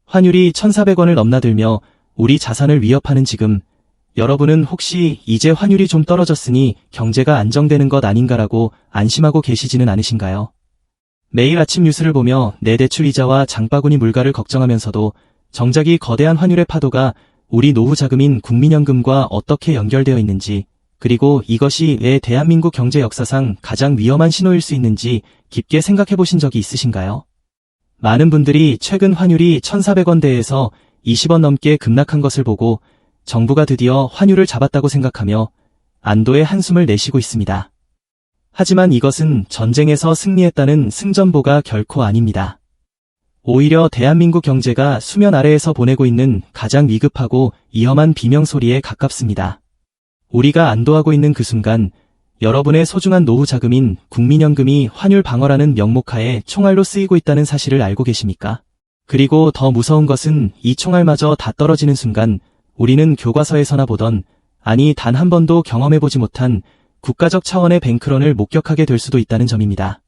환율이 1,400원을 넘나들며 우리 자산을 위협하는 지금, 여러분은 혹시 이제 환율이 좀 떨어졌으니 경제가 안정되는 것 아닌가라고 안심하고 계시지는 않으신가요? 매일 아침 뉴스를 보며 내 대출 이자와 장바구니 물가를 걱정하면서도 정작 이 거대한 환율의 파도가 우리 노후 자금인 국민연금과 어떻게 연결되어 있는지, 그리고 이것이 왜 대한민국 경제 역사상 가장 위험한 신호일 수 있는지 깊게 생각해 보신 적이 있으신가요? 많은 분들이 최근 환율이 1,400원대에서 20원 넘게 급락한 것을 보고 정부가 드디어 환율을 잡았다고 생각하며 안도의 한숨을 내쉬고 있습니다. 하지만 이것은 전쟁에서 승리했다는 승전보가 결코 아닙니다. 오히려 대한민국 경제가 수면 아래에서 보내고 있는 가장 위급하고 위험한 비명소리에 가깝습니다. 우리가 안도하고 있는 그 순간 여러분의 소중한 노후 자금인 국민연금이 환율 방어라는 명목하에 총알로 쓰이고 있다는 사실을 알고 계십니까? 그리고 더 무서운 것은 이 총알마저 다 떨어지는 순간 우리는 교과서에서나 보던, 아니 단 한 번도 경험해보지 못한 국가적 차원의 뱅크런을 목격하게 될 수도 있다는 점입니다.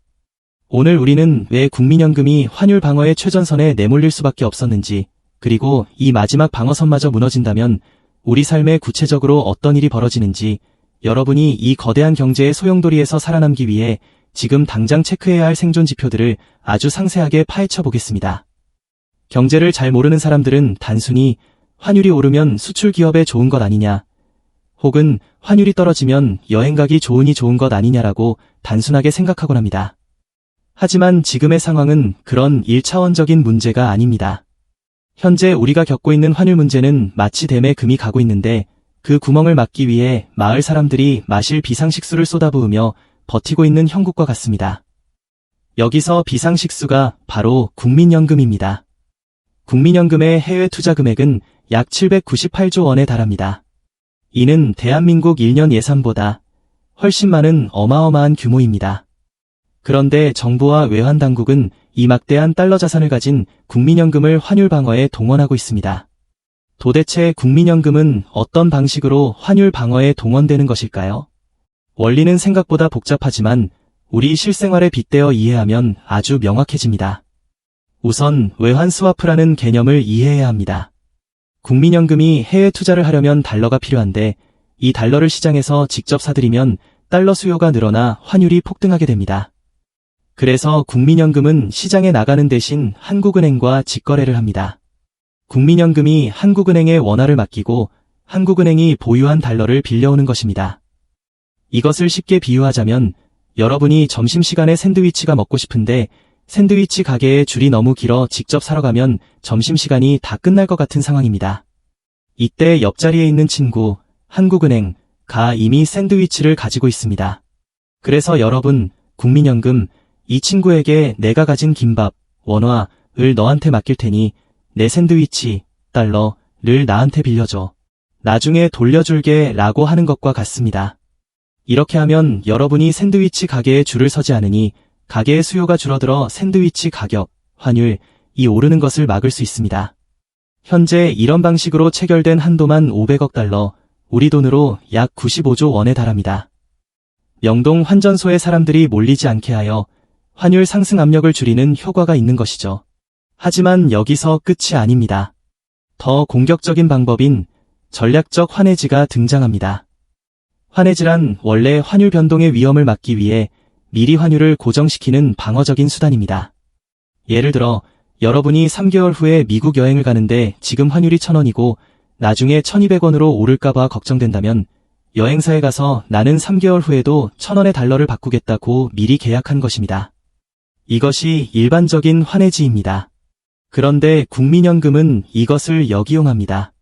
오늘 우리는 왜 국민연금이 환율 방어의 최전선에 내몰릴 수밖에 없었는지, 그리고 이 마지막 방어선마저 무너진다면 우리 삶에 구체적으로 어떤 일이 벌어지는지, 여러분이 이 거대한 경제의 소용돌이에서 살아남기 위해 지금 당장 체크해야 할 생존 지표들을 아주 상세하게 파헤쳐 보겠습니다. 경제를 잘 모르는 사람들은 단순히 환율이 오르면 수출 기업에 좋은 것 아니냐, 혹은 환율이 떨어지면 여행 가기 좋으니 좋은 것 아니냐라고 단순하게 생각하곤 합니다. 하지만 지금의 상황은 그런 1차원적인 문제가 아닙니다. 현재 우리가 겪고 있는 환율 문제는 마치 댐에 금이 가고 있는데 그 구멍을 막기 위해 마을 사람들이 마실 비상식수를 쏟아부으며 버티고 있는 형국과 같습니다. 여기서 비상식수가 바로 국민연금입니다. 국민연금의 해외 투자 금액은 약 798조 원에 달합니다. 이는 대한민국 1년 예산보다 훨씬 많은 어마어마한 규모입니다. 그런데 정부와 외환당국은 이 막대한 달러 자산을 가진 국민연금을 환율 방어에 동원하고 있습니다. 도대체 국민연금은 어떤 방식으로 환율 방어에 동원되는 것일까요? 원리는 생각보다 복잡하지만 우리 실생활에 빗대어 이해하면 아주 명확해집니다. 우선 외환 스와프라는 개념을 이해해야 합니다. 국민연금이 해외 투자를 하려면 달러가 필요한데 이 달러를 시장에서 직접 사들이면 달러 수요가 늘어나 환율이 폭등하게 됩니다. 그래서 국민연금은 시장에 나가는 대신 한국은행과 직거래를 합니다. 국민연금이 한국은행에 원화를 맡기고 한국은행이 보유한 달러를 빌려오는 것입니다. 이것을 쉽게 비유하자면 여러분이 점심시간에 샌드위치가 먹고 싶은데 샌드위치 가게에 줄이 너무 길어 직접 사러 가면 점심시간이 다 끝날 것 같은 상황입니다. 이때 옆자리에 있는 친구, 한국은행가 이미 샌드위치를 가지고 있습니다. 그래서 여러분, 국민연금, 이 친구에게 내가 가진 김밥, 원화를 너한테 맡길 테니 내 샌드위치, 달러를 나한테 빌려줘. 나중에 돌려줄게 라고 하는 것과 같습니다. 이렇게 하면 여러분이 샌드위치 가게에 줄을 서지 않으니 가게의 수요가 줄어들어 샌드위치 가격, 환율이 오르는 것을 막을 수 있습니다. 현재 이런 방식으로 체결된 한도만 500억 달러, 우리 돈으로 약 95조 원에 달합니다. 명동 환전소에 사람들이 몰리지 않게 하여 환율 상승 압력을 줄이는 효과가 있는 것이죠. 하지만 여기서 끝이 아닙니다. 더 공격적인 방법인 전략적 환해지가 등장합니다. 환해지란 원래 환율 변동의 위험을 막기 위해 미리 환율을 고정시키는 방어적인 수단입니다. 예를 들어 여러분이 3개월 후에 미국 여행을 가는데 지금 환율이 1,000원이고 나중에 1,200원으로 오를까봐 걱정된다면 여행사에 가서 나는 3개월 후에도 1,000원의 달러를 바꾸겠다고 미리 계약한 것입니다. 이것이 일반적인 환해지입니다. 그런데 국민연금은 이것을 역이용합니다.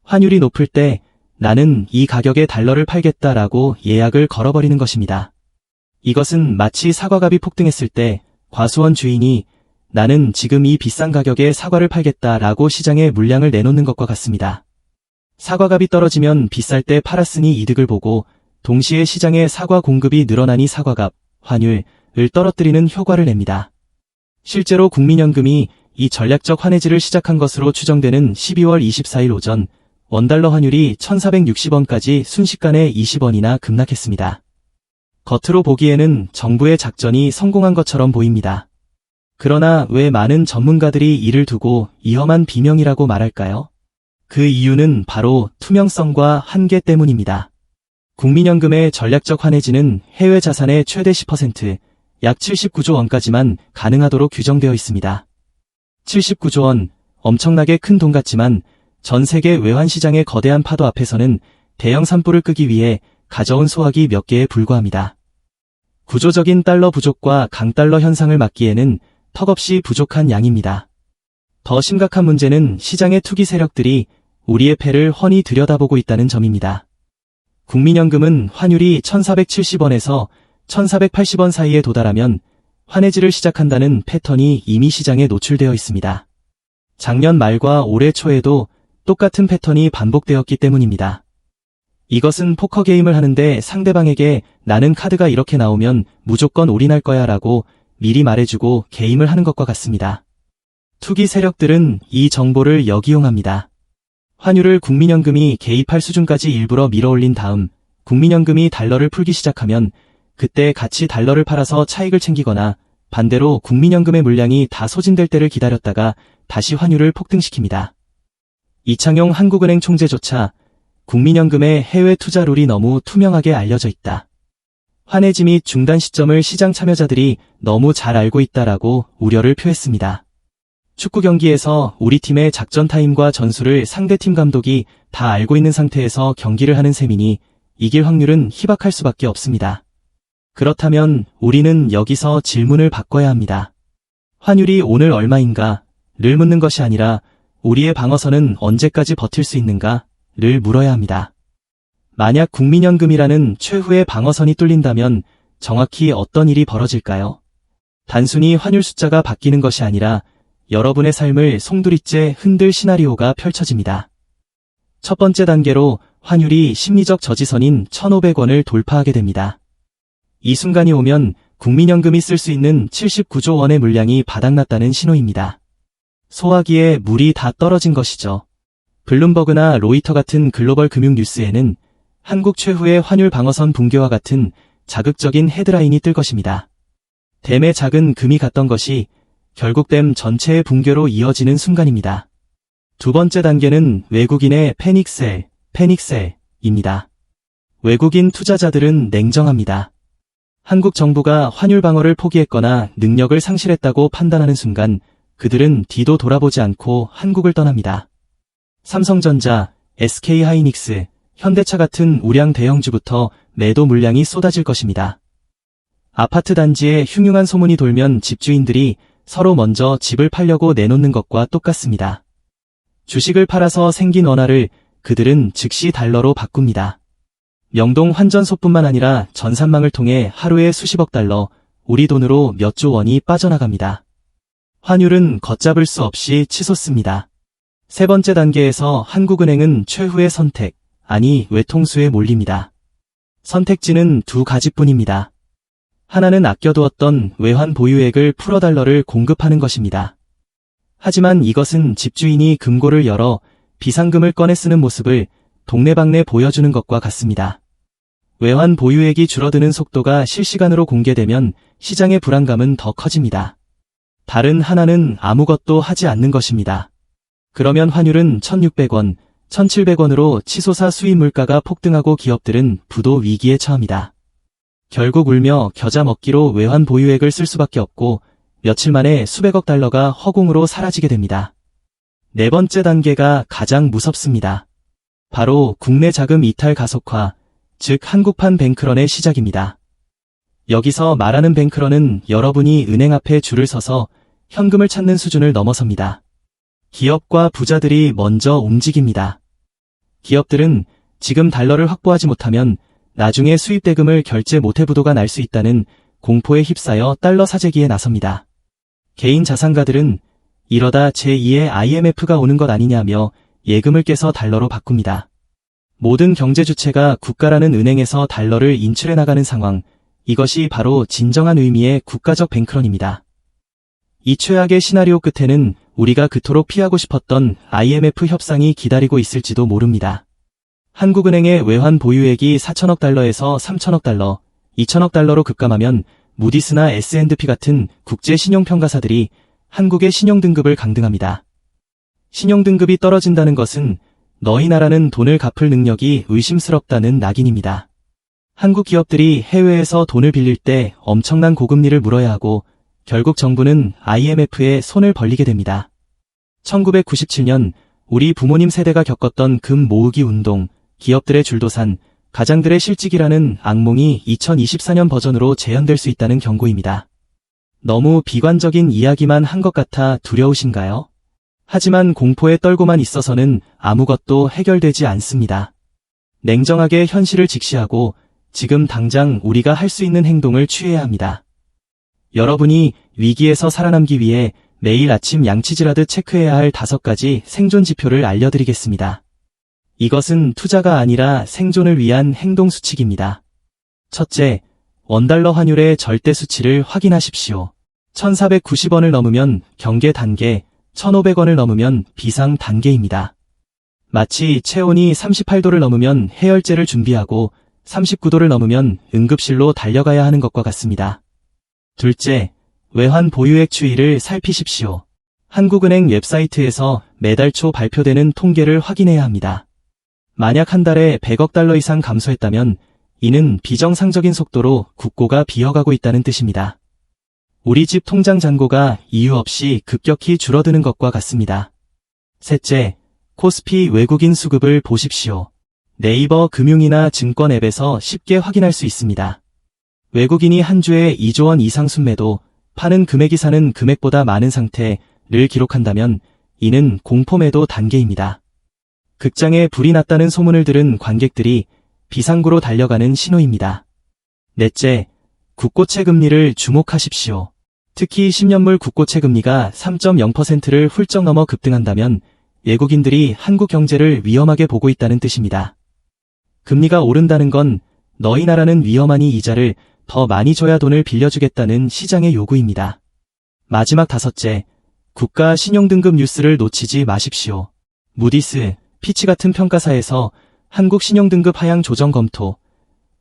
환율이 높을 때 나는 이 가격에 달러를 팔겠다라고 예약을 걸어버리는 것입니다. 이것은 마치 사과값이 폭등했을 때 과수원 주인이 나는 지금 이 비싼 가격에 사과를 팔겠다라고 시장에 물량을 내놓는 것과 같습니다. 사과값이 떨어지면 비쌀 때 팔았으니 이득을 보고 동시에 시장에 사과 공급이 늘어나니 사과값, 환율을 떨어뜨리는 효과를 냅니다. 실제로 국민연금이 이 전략적 환해지를 시작한 것으로 추정되는 12월 24일 오전 원달러 환율이 1,460원까지 순식간에 20원이나 급락했습니다. 겉으로 보기에는 정부의 작전이 성공한 것처럼 보입니다. 그러나 왜 많은 전문가들이 이를 두고 위험한 비명이라고 말할까요? 그 이유는 바로 투명성과 한계 때문입니다. 국민연금의 전략적 환해지는 해외 자산의 최대 10%, 약 79조 원까지만 가능하도록 규정되어 있습니다. 79조 원, 엄청나게 큰 돈 같지만 전 세계 외환 시장의 거대한 파도 앞에서는 대형 산불을 끄기 위해 가져온 소화기 몇 개에 불과합니다. 구조적인 달러 부족과 강달러 현상을 막기에는 턱없이 부족한 양입니다. 더 심각한 문제는 시장의 투기 세력들이 우리의 패를 훤히 들여다보고 있다는 점입니다. 국민연금은 환율이 1,470원에서 1,480원 사이에 도달하면 환해지를 시작한다는 패턴이 이미 시장에 노출되어 있습니다. 작년 말과 올해 초에도 똑같은 패턴이 반복되었기 때문입니다. 이것은 포커 게임을 하는데 상대방에게 나는 카드가 이렇게 나오면 무조건 올인할 거야 라고 미리 말해주고 게임을 하는 것과 같습니다. 투기 세력들은 이 정보를 역이용합니다. 환율을 국민연금이 개입할 수준까지 일부러 밀어올린 다음 국민연금이 달러를 풀기 시작하면 그때 같이 달러를 팔아서 차익을 챙기거나 반대로 국민연금의 물량이 다 소진될 때를 기다렸다가 다시 환율을 폭등시킵니다. 이창용 한국은행 총재조차 국민연금의 해외 투자 룰이 너무 투명하게 알려져 있다. 환해지 및 중단 시점을 시장 참여자들이 너무 잘 알고 있다라고 우려를 표했습니다. 축구 경기에서 우리 팀의 작전 타임과 전술을 상대팀 감독이 다 알고 있는 상태에서 경기를 하는 셈이니 이길 확률은 희박할 수밖에 없습니다. 그렇다면 우리는 여기서 질문을 바꿔야 합니다. 환율이 오늘 얼마인가? 를 묻는 것이 아니라 우리의 방어선은 언제까지 버틸 수 있는가? 를 물어야 합니다. 만약 국민연금이라는 최후의 방어선이 뚫린다면 정확히 어떤 일이 벌어질까요? 단순히 환율 숫자가 바뀌는 것이 아니라 여러분의 삶을 송두리째 흔들 시나리오가 펼쳐집니다. 첫 번째 단계로 환율이 심리적 저지선인 1,500원을 돌파하게 됩니다. 이 순간이 오면 국민연금이 쓸 수 있는 79조 원의 물량이 바닥났다는 신호입니다. 소화기에 물이 다 떨어진 것이죠. 블룸버그나 로이터 같은 글로벌 금융 뉴스에는 한국 최후의 환율 방어선 붕괴와 같은 자극적인 헤드라인이 뜰 것입니다. 댐에 작은 금이 갔던 것이 결국 댐 전체의 붕괴로 이어지는 순간입니다. 두 번째 단계는 외국인의 패닉셀입니다. 외국인 투자자들은 냉정합니다. 한국 정부가 환율 방어를 포기했거나 능력을 상실했다고 판단하는 순간 그들은 뒤도 돌아보지 않고 한국을 떠납니다. 삼성전자, SK하이닉스, 현대차 같은 우량 대형주부터 매도 물량이 쏟아질 것입니다. 아파트 단지에 흉흉한 소문이 돌면 집주인들이 서로 먼저 집을 팔려고 내놓는 것과 똑같습니다. 주식을 팔아서 생긴 원화를 그들은 즉시 달러로 바꿉니다. 명동 환전소뿐만 아니라 전산망을 통해 하루에 수십억 달러, 우리 돈으로 몇 조 원이 빠져나갑니다. 환율은 걷잡을 수 없이 치솟습니다. 세 번째 단계에서 한국은행은 최후의 선택, 아니 외통수에 몰립니다. 선택지는 두 가지뿐입니다. 하나는 아껴두었던 외환 보유액을 풀어 달러를 공급하는 것입니다. 하지만 이것은 집주인이 금고를 열어 비상금을 꺼내 쓰는 모습을 동네방네 보여주는 것과 같습니다. 외환 보유액이 줄어드는 속도가 실시간으로 공개되면 시장의 불안감은 더 커집니다. 다른 하나는 아무것도 하지 않는 것입니다. 그러면 환율은 1,600원, 1,700원으로 치솟아 수입 물가가 폭등하고 기업들은 부도 위기에 처합니다. 결국 울며 겨자 먹기로 외환 보유액을 쓸 수밖에 없고 며칠 만에 수백억 달러가 허공으로 사라지게 됩니다. 네 번째 단계가 가장 무섭습니다. 바로 국내 자금 이탈 가속화, 즉 한국판 뱅크런의 시작입니다. 여기서 말하는 뱅크런은 여러분이 은행 앞에 줄을 서서 현금을 찾는 수준을 넘어섭니다. 기업과 부자들이 먼저 움직입니다. 기업들은 지금 달러를 확보하지 못하면 나중에 수입 대금을 결제 못해 부도가 날 수 있다는 공포에 휩싸여 달러 사재기에 나섭니다. 개인 자산가들은 이러다 제2의 IMF가 오는 것 아니냐며 예금을 깨서 달러로 바꿉니다. 모든 경제 주체가 국가라는 은행에서 달러를 인출해 나가는 상황, 이것이 바로 진정한 의미의 국가적 뱅크런입니다. 이 최악의 시나리오 끝에는 우리가 그토록 피하고 싶었던 IMF 협상이 기다리고 있을지도 모릅니다. 한국은행의 외환 보유액이 4천억 달러에서 3천억 달러, 2천억 달러로 급감하면 무디스나 S&P 같은 국제 신용평가사들이 한국의 신용등급을 강등합니다. 신용등급이 떨어진다는 것은 너희 나라는 돈을 갚을 능력이 의심스럽다는 낙인입니다. 한국 기업들이 해외에서 돈을 빌릴 때 엄청난 고금리를 물어야 하고 결국 정부는 IMF에 손을 벌리게 됩니다. 1997년 우리 부모님 세대가 겪었던 금 모으기 운동, 기업들의 줄도산, 가장들의 실직이라는 악몽이 2024년 버전으로 재현될 수 있다는 경고입니다. 너무 비관적인 이야기만 한 것 같아 두려우신가요? 하지만 공포에 떨고만 있어서는 아무것도 해결되지 않습니다. 냉정하게 현실을 직시하고 지금 당장 우리가 할 수 있는 행동을 취해야 합니다. 여러분이 위기에서 살아남기 위해 매일 아침 양치질하듯 체크해야 할 5가지 생존 지표를 알려드리겠습니다. 이것은 투자가 아니라 생존을 위한 행동 수칙입니다. 첫째, 원달러 환율의 절대 수치를 확인하십시오. 1490원을 넘으면 경계 단계, 1500원을 넘으면 비상 단계입니다. 마치 체온이 38도를 넘으면 해열제를 준비하고 39도를 넘으면 응급실로 달려가야 하는 것과 같습니다. 둘째, 외환 보유액 추이를 살피십시오. 한국은행 웹사이트에서 매달 초 발표되는 통계를 확인해야 합니다. 만약 한 달에 100억 달러 이상 감소했다면 이는 비정상적인 속도로 국고가 비어가고 있다는 뜻입니다. 우리 집 통장 잔고가 이유 없이 급격히 줄어드는 것과 같습니다. 셋째, 코스피 외국인 수급을 보십시오. 네이버 금융이나 증권 앱에서 쉽게 확인할 수 있습니다. 외국인이 한 주에 2조 원 이상 순매도, 파는 금액이 사는 금액보다 많은 상태를 기록한다면 이는 공포매도 단계입니다. 극장에 불이 났다는 소문을 들은 관객들이 비상구로 달려가는 신호입니다. 넷째, 국고채 금리를 주목하십시오. 특히 10년물 국고채 금리가 3.0%를 훌쩍 넘어 급등한다면 외국인들이 한국 경제를 위험하게 보고 있다는 뜻입니다. 금리가 오른다는 건 너희 나라는 위험하니 이자를 더 많이 줘야 돈을 빌려주겠다는 시장의 요구입니다. 마지막 5째, 국가 신용등급 뉴스를 놓치지 마십시오. 무디스, 피치 같은 평가사에서 한국 신용등급 하향 조정 검토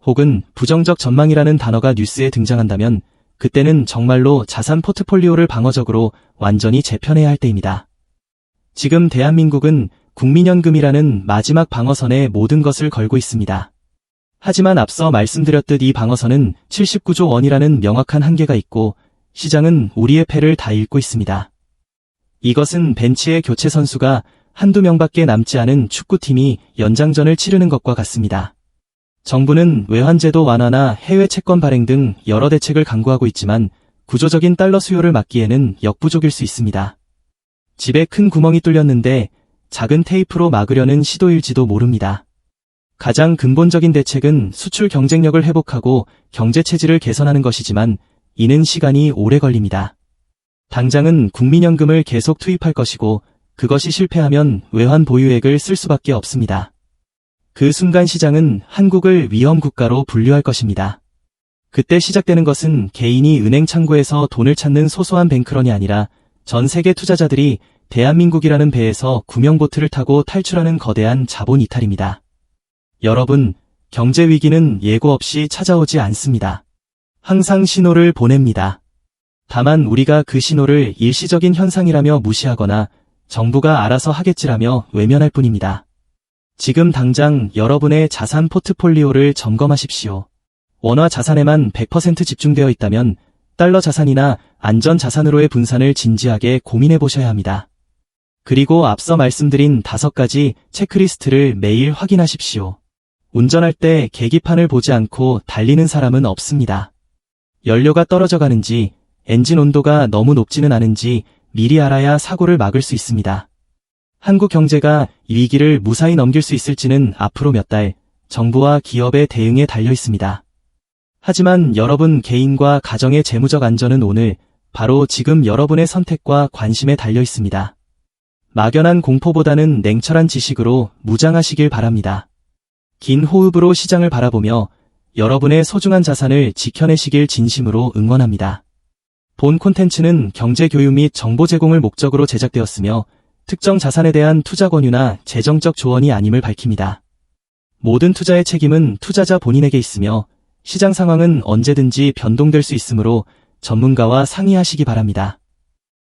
혹은 부정적 전망이라는 단어가 뉴스에 등장한다면 그때는 정말로 자산 포트폴리오를 방어적으로 완전히 재편해야 할 때입니다. 지금 대한민국은 국민연금이라는 마지막 방어선에 모든 것을 걸고 있습니다. 하지만 앞서 말씀드렸듯 이 방어선은 79조 원이라는 명확한 한계가 있고 시장은 우리의 패를 다 읽고 있습니다. 이것은 벤치의 교체 선수가 한두 명밖에 남지 않은 축구팀이 연장전을 치르는 것과 같습니다. 정부는 외환제도 완화나 해외 채권 발행 등 여러 대책을 강구하고 있지만 구조적인 달러 수요를 막기에는 역부족일 수 있습니다. 집에 큰 구멍이 뚫렸는데 작은 테이프로 막으려는 시도일지도 모릅니다. 가장 근본적인 대책은 수출 경쟁력을 회복하고 경제 체질을 개선하는 것이지만 이는 시간이 오래 걸립니다. 당장은 국민연금을 계속 투입할 것이고 그것이 실패하면 외환 보유액을 쓸 수밖에 없습니다. 그 순간 시장은 한국을 위험 국가로 분류할 것입니다. 그때 시작되는 것은 개인이 은행 창구에서 돈을 찾는 소소한 뱅크런이 아니라 전 세계 투자자들이 대한민국이라는 배에서 구명보트를 타고 탈출하는 거대한 자본 이탈입니다. 여러분, 경제 위기는 예고 없이 찾아오지 않습니다. 항상 신호를 보냅니다. 다만 우리가 그 신호를 일시적인 현상이라며 무시하거나 정부가 알아서 하겠지라며 외면할 뿐입니다. 지금 당장 여러분의 자산 포트폴리오를 점검하십시오. 원화 자산에만 100% 집중되어 있다면 달러 자산이나 안전 자산으로의 분산을 진지하게 고민해 보셔야 합니다. 그리고 앞서 말씀드린 5가지 체크리스트를 매일 확인하십시오. 운전할 때 계기판을 보지 않고 달리는 사람은 없습니다. 연료가 떨어져 가는지, 엔진 온도가 너무 높지는 않은지 미리 알아야 사고를 막을 수 있습니다. 한국 경제가 위기를 무사히 넘길 수 있을지는 앞으로 몇 달, 정부와 기업의 대응에 달려 있습니다. 하지만 여러분 개인과 가정의 재무적 안전은 오늘, 바로 지금 여러분의 선택과 관심에 달려 있습니다. 막연한 공포보다는 냉철한 지식으로 무장하시길 바랍니다. 긴 호흡으로 시장을 바라보며 여러분의 소중한 자산을 지켜내시길 진심으로 응원합니다. 본 콘텐츠는 경제 교육 및 정보 제공을 목적으로 제작되었으며 특정 자산에 대한 투자 권유나 재정적 조언이 아님을 밝힙니다. 모든 투자의 책임은 투자자 본인에게 있으며 시장 상황은 언제든지 변동될 수 있으므로 전문가와 상의하시기 바랍니다.